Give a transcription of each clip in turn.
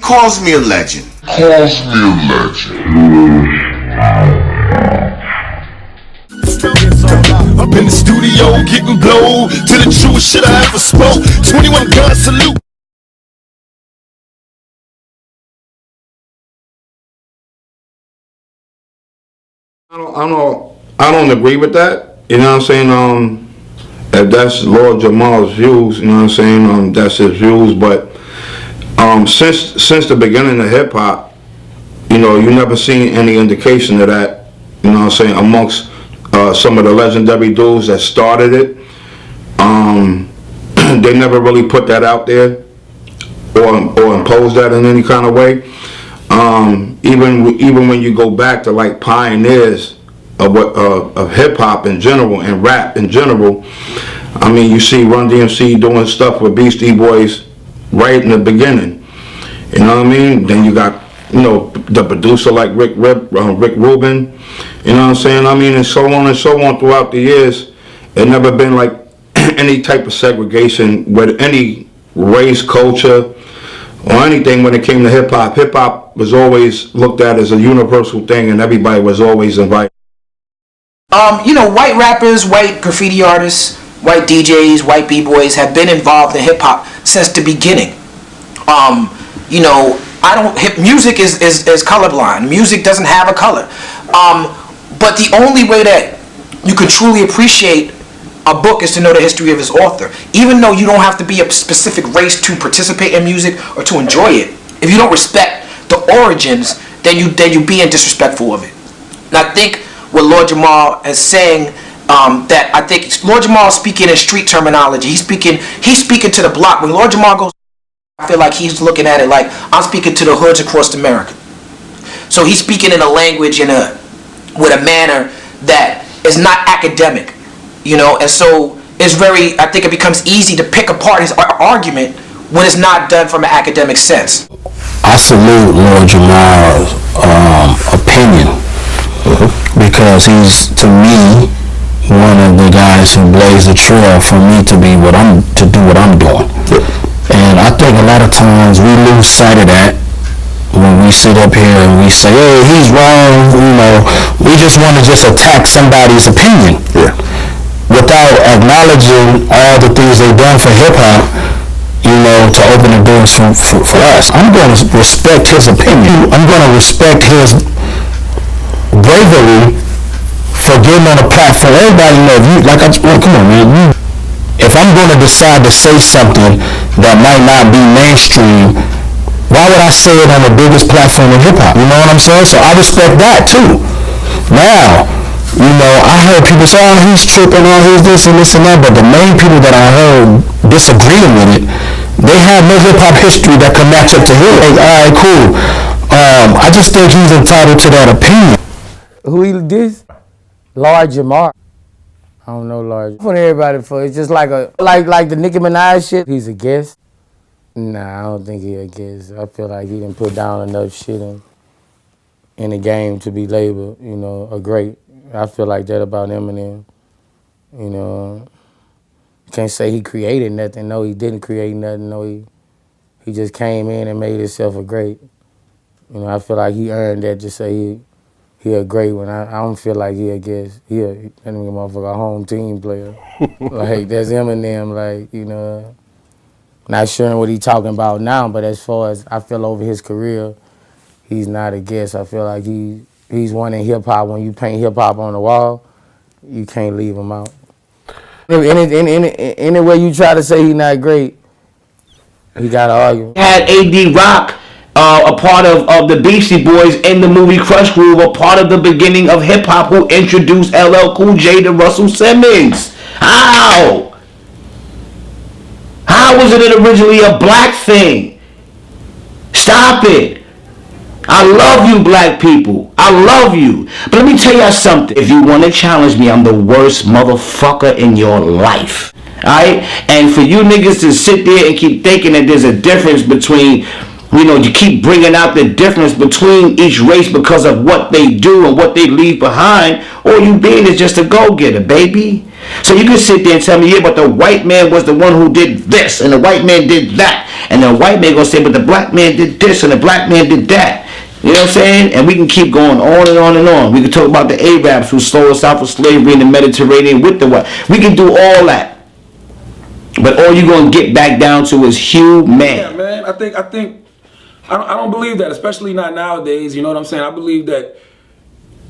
Calls me a legend. Up in the studio getting blow to the truest shit I ever spoke. 21 gun salute. I don't agree with that. You know what I'm saying? If that's Lord Jamar's views, you know what I'm saying? That's his views. But since the beginning of hip hop, you know, you never seen any indication of that. You know what I'm saying? Amongst some of the legendary dudes that started it, they never really put that out there or imposed that in any kind of way. Even when you go back to like pioneers of hip hop in general and rap in general, I mean, you see Run DMC doing stuff with Beastie Boys right in the beginning. You know what I mean? Then you got, you know, the producer like Rick Rubin. You know what I'm saying? I mean, and so on throughout the years. It never been like any type of segregation with any race, culture, or anything when it came to hip hop. Hip hop was always looked at as a universal thing, and everybody was always invited. You know, white rappers, white graffiti artists, white DJs, white b-boys have been involved in hip hop since the beginning. You know, music is colorblind. Music doesn't have a color. But the only way that you could truly appreciate a book is to know the history of its author. Even though you don't have to be a specific race to participate in music or to enjoy it, if you don't respect the origins, then you being disrespectful of it. And I think what Lord Jamar is saying, that I think Lord Jamar is speaking in street terminology. He's speaking to the block. When Lord Jamar goes, I feel like he's looking at it like I'm speaking to the hoods across America. So he's speaking in a language with a manner that is not academic, you know. And so it's I think it becomes easy to pick apart his argument when it's not done from an academic sense. I salute Lord Jamar's opinion because he's, to me, one of the guys who blazed the trail for me to do what I'm doing. And I think a lot of times we lose sight of that when we sit up here and we say, hey, he's wrong, you know. We just want to attack somebody's opinion without acknowledging all the things they've done for hip-hop, you know, to open the doors for us. I'm going to respect his opinion. I'm going to respect his bravery for getting on a platform. Everybody knows, come on, man. If I'm going to decide to say something that might not be mainstream, why would I say it on the biggest platform in hip-hop? You know what I'm saying? So I respect that, too. Now, you know, I heard people say, oh, he's tripping, oh, he's this and this and that, but the main people that I heard disagreeing with it, they have no hip-hop history that can match up to his. Like, all right, cool. I just think he's entitled to that opinion. Who he this? Lord Jamar. I don't know Lord. For everybody, it's just like the Nicki Minaj shit. He's a guest. Nah, I don't think he a guest. I feel like he didn't put down enough shit in the game to be labeled, you know, a great. I feel like that about Eminem. You know, can't say he created nothing. No, he didn't create nothing. No, he just came in and made himself a great. You know, I feel like he earned that to say he a great one. I don't feel like he a guest. That nigga motherfucker a home team player. Like, that's Eminem, like, you know. Not sure what he talking about now, but as far as I feel over his career, he's not a guest. I feel like he's one in hip-hop. When you paint hip-hop on the wall, you can't leave him out. Any way you try to say he's not great, he got to argue. Had A.D. Rock, a part of the Beastie Boys in the movie Crush Groove, a part of the beginning of hip-hop, who introduced LL Cool J to Russell Simmons. How? How was it originally a black thing? Stop it. I love you, black people. I love you. But let me tell y'all something. If you want to challenge me, I'm the worst motherfucker in your life. Alright? And for you niggas to sit there and keep thinking that there's a difference between, you know, you keep bringing out the difference between each race because of what they do and what they leave behind, all you being is just a go-getter, baby. So you can sit there and tell me, yeah, but the white man was the one who did this, and the white man did that, and the white man gonna say, but the black man did this, and the black man did that. You know what I'm saying? And we can keep going on and on and on. We can talk about the Arabs who sold us out for slavery in the Mediterranean with the white. We can do all that. But all you're gonna get back down to is human. Yeah, man. I don't believe that, especially not nowadays. You know what I'm saying? I believe that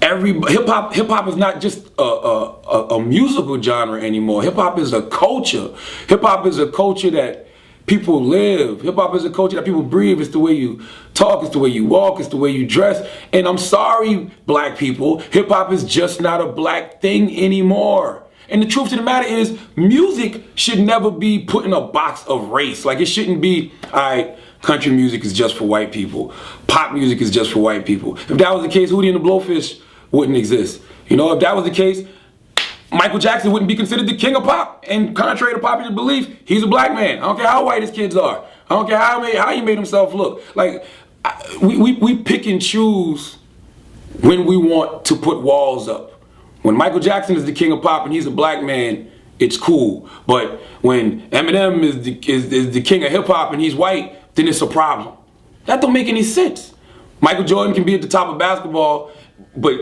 hip hop is not just a musical genre anymore. Hip hop is a culture. Hip hop is a culture that people live. Hip hop is a culture that people breathe. It's the way you talk, it's the way you walk, it's the way you dress. And I'm sorry, black people, hip hop is just not a black thing anymore. And the truth of the matter is, music should never be put in a box of race. Like, it shouldn't be, all right, country music is just for white people. Pop music is just for white people. If that was the case, Hootie and the Blowfish wouldn't exist. You know, if that was the case, Michael Jackson wouldn't be considered the king of pop. And contrary to popular belief, he's a black man. I don't care how white his kids are. I don't care how he made himself look. Like, we pick and choose when we want to put walls up. When Michael Jackson is the king of pop and he's a black man, it's cool. But when Eminem is the king of hip hop and he's white, then it's a problem. That don't make any sense. Michael Jordan can be at the top of basketball, but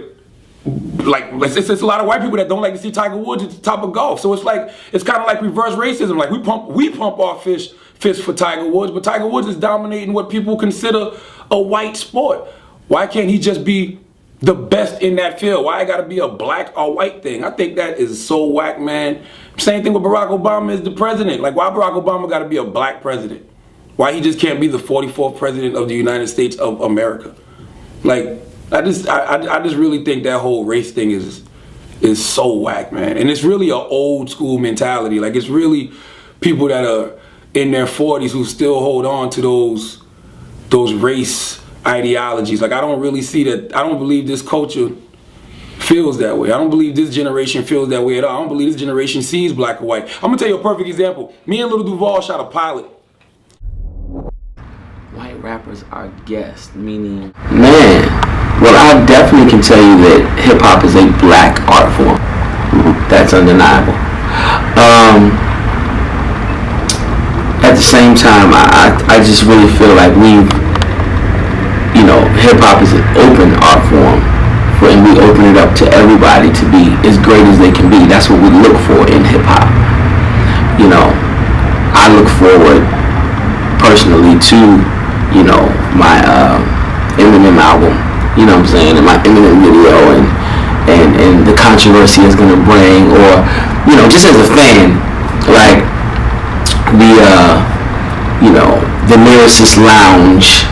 like, it's a lot of white people that don't like to see Tiger Woods at the top of golf. So it's kind of like reverse racism. Like, we pump our fists for Tiger Woods, but Tiger Woods is dominating what people consider a white sport. Why can't he just be the best in that field? Why it gotta be a black or white thing? I think that is so whack, man. Same thing with Barack Obama as the president. Like, why Barack Obama gotta be a black president? Why he just can't be the 44th president of the United States of America? Like, I just really think that whole race thing is so whack, man. And it's really an old school mentality. Like, it's really people that are in their 40s who still hold on to those race ideologies. Like, I don't really see that. I don't believe this culture feels that way. I don't believe this generation feels that way at all. I don't believe this generation sees black or white. I'm gonna tell you a perfect example. Me and Little Duval shot a pilot. White rappers are guests, meaning, man, well, I definitely can tell you that hip hop is a black art form. That's undeniable. At the same time, I just really feel like hip hop is an open art form, and we open it up to everybody to be as great as they can be. That's what we look for in hip hop. You know, I look forward personally to, my Eminem album, you know what I'm saying, and my Eminem video, and the controversy it's gonna bring, or, just as a fan, like the lyricist lounge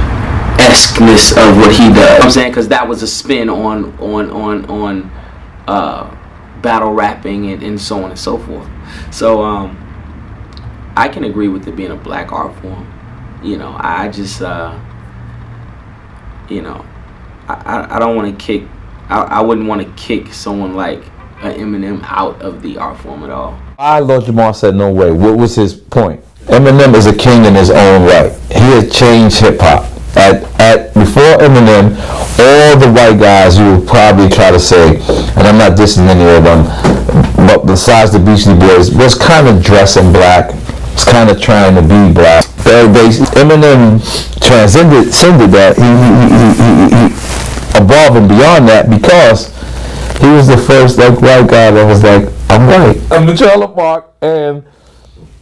esqueness of what he does. You know what I'm saying, because that was a spin on battle rapping and so on and so forth. So I can agree with it being a black art form. I just I don't want to kick. I wouldn't want to kick someone like Eminem out of the art form at all. Lord Jamar said no way. What was his point? Eminem is a king in his own right. He had changed hip hop. Before Eminem, all the white guys you would probably try to say, and I'm not dissing any of them, but besides the Beastie Boys, was kind of dressing black, was kind of trying to be black. Eminem transcended that. He above and beyond that, because he was the first white guy that was like, I'm white, I'm the Charlamagne, and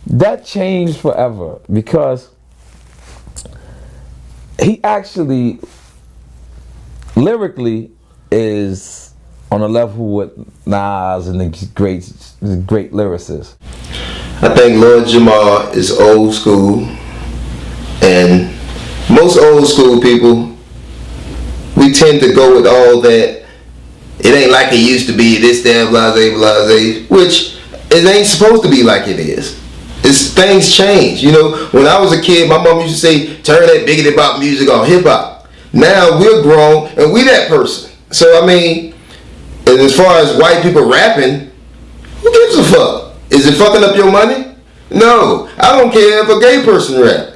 that changed forever, because he actually lyrically is on a level with Nas and the great lyricists. I think Lord Jamar is old school, and most old school people, we tend to go with all that. It ain't like it used to be, this, that, blase, which it ain't supposed to be like it is. Things change. When I was a kid, my mom used to say, turn that bigoted about music on hip hop. Now we're grown and we that person. So and as far as white people rapping, who gives a fuck? Is it fucking up your money? No, I don't care if a gay person rap.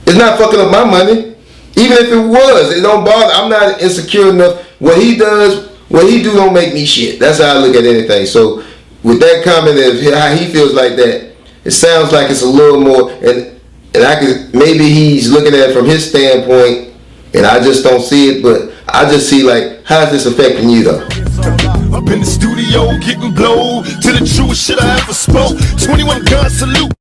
It's not fucking up my money. Even if it was, it don't bother. I'm not insecure enough. What he does, what he do don't make me shit. That's how I look at anything. So with that comment of how he feels like that, it sounds like it's a little more, and I could, maybe he's looking at it from his standpoint, and I just don't see it, but I just see like, how's this affecting you though? Up in the studio getting blow to the truest shit I ever spoke. 21 gun salute.